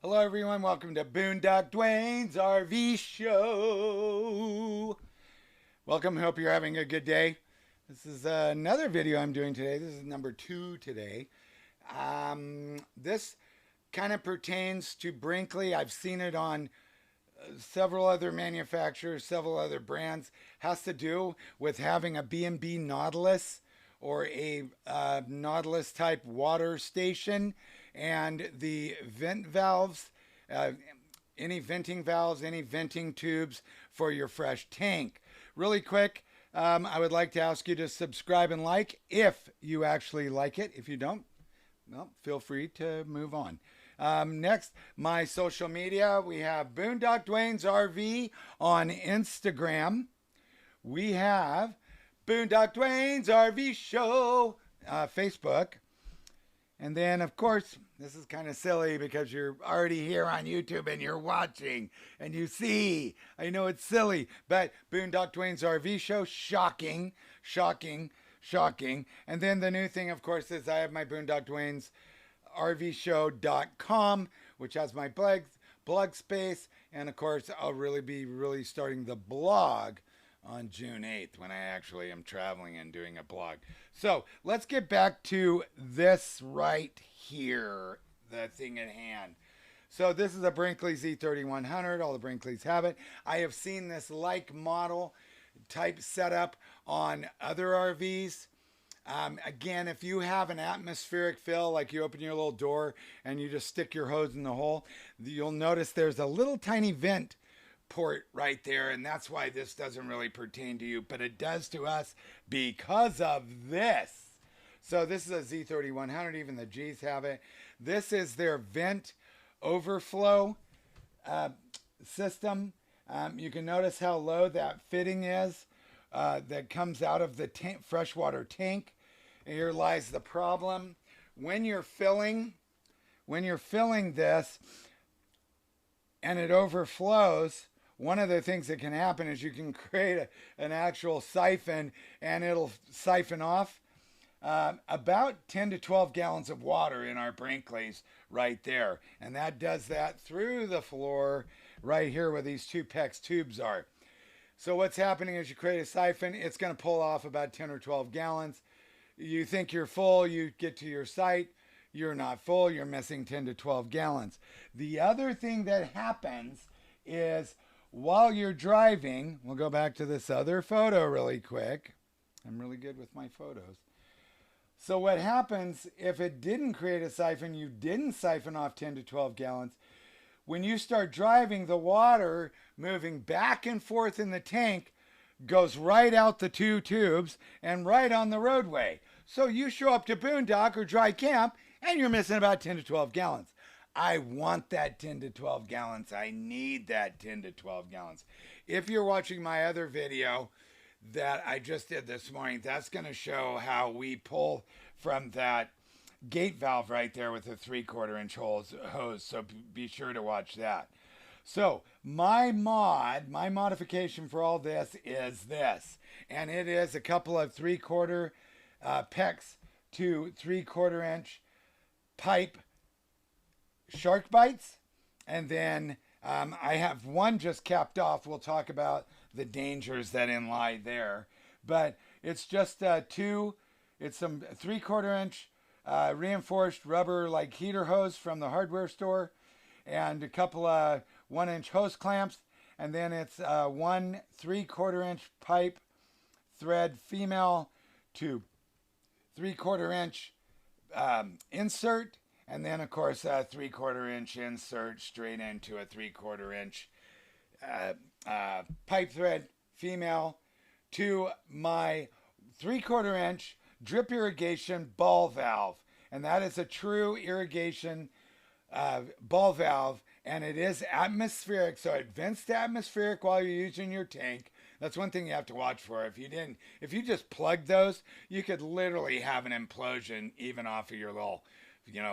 Hello, everyone. Welcome to Boondock Duane's RV Show. Welcome. Hope you're having a good day. This is another video I'm doing today. This is number 2 today. This kind of pertains to Brinkley. I've seen it on several other manufacturers, several other brands. Has to do with having a B&B Nautilus or a Nautilus type water station, and the vent valves, any venting valves, any venting tubes for your fresh tank. Really quick, I would like to ask you to subscribe and like if you actually like it. If you don't, well, feel free to move on. Next, my social media. We have Boondock Duane's RV on Instagram. We have Boondock Duane's RV Show, Facebook. And then, of course, this is kind of silly because you're already here on YouTube and you're watching and you see. I know it's silly, but Boondock Duane's RV Show, shocking. And then the new thing, of course, is I have my Boondock Duane's RVshow.com, which has my blog space. And, of course, I'll be starting the blog on June 8th when I actually am traveling and doing a blog. So let's get back to this right here, the thing at hand. So this is a Brinkley Z3100. All the Brinkleys have it. I have seen this like model type setup on other RVs. Again, if you have an atmospheric fill, like you open your little door and you just stick your hose in the hole, you'll notice there's a little tiny vent port right there, and that's why this doesn't really pertain to you, but it does to us because of this. So this is a Z3100, even the G's have it. This is their vent overflow system. You can notice how low that fitting is that comes out of the freshwater tank. Here lies the problem. When you're filling this and it overflows, one of the things that can happen is you can create an actual siphon, and it'll siphon off about 10 to 12 gallons of water in our Brinkleys right there. And that does that through the floor right here where these two PEX tubes are. So what's happening is you create a siphon, it's going to pull off about 10 or 12 gallons. You think you're full, you get to your site, you're not full, you're missing 10 to 12 gallons. The other thing that happens is while you're driving, we'll go back to this other photo really quick. I'm really good with my photos. So what happens if it didn't create a siphon, you didn't siphon off 10 to 12 gallons, when you start driving, the water moving back and forth in the tank goes right out the two tubes and right on the roadway. So you show up to Boondock or dry camp and you're missing about 10 to 12 gallons. I want that 10 to 12 gallons. I need that 10 to 12 gallons. If you're watching my other video that I just did this morning, that's going to show how we pull from that gate valve right there with a 3/4 inch hose. So be sure to watch that. So my modification for all this is this. And it is a couple of 3/4 PEX to 3/4 inch pipe SharkBites, and then I have one just capped off. We'll talk about the dangers that lie there, but it's just it's some 3/4 inch reinforced rubber like heater hose from the hardware store, and a couple of 1-inch hose clamps, and then it's one 3/4 inch pipe thread female to 3/4 inch insert. And then, of course, a 3/4 inch insert straight into a 3/4 inch pipe thread female to my 3/4 inch drip irrigation ball valve. And that is a true irrigation ball valve. And it is atmospheric, so it vents to atmospheric while you're using your tank. That's one thing you have to watch for. If you just plug those, you could literally have an implosion even off of your little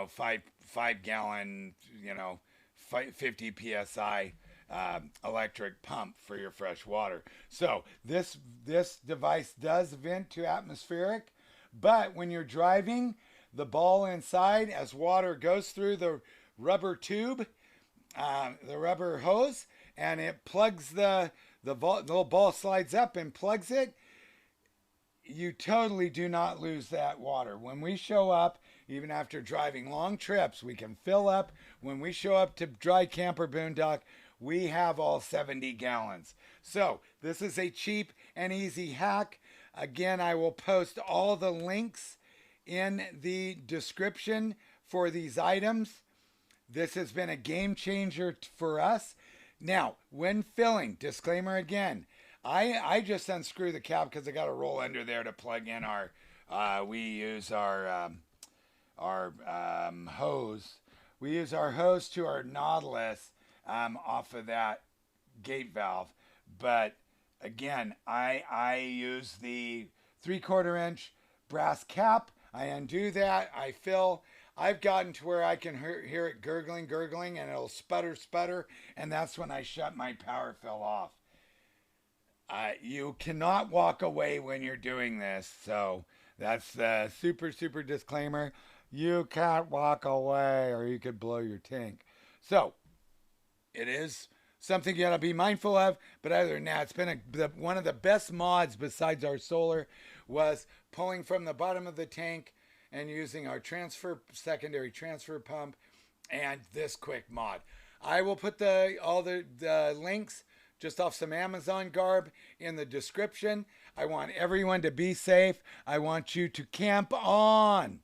5 gallon, 50 psi electric pump for your fresh water. So this device does vent to atmospheric, but when you're driving, the ball inside, as water goes through the rubber tube, the rubber hose, and it plugs the little ball slides up and plugs it. You totally do not lose that water. When we show up, even after driving long trips, we can fill up. When we show up to dry camp or boondock, we have all 70 gallons. So this is a cheap and easy hack. Again, I will post all the links in the description for these items. This has been a game changer for us. Now, when filling, disclaimer again, I just unscrew the cap because I got a roll under there to plug in our, we use our hose. We use our hose to our Nautilus off of that gate valve. But again, I use the 3/4 inch brass cap. I undo that. I fill. I've gotten to where I can hear it gurgling, and it'll sputter, and that's when I shut my power fill off. You cannot walk away when you're doing this, so that's the super disclaimer. You can't walk away, or you could blow your tank. So it is something you gotta be mindful of. But other than that, it's been one of the best mods besides our solar was pulling from the bottom of the tank and using our secondary transfer pump and this quick mod. I will put all the links just off some Amazon garb in the description. I want everyone to be safe. I want you to camp on.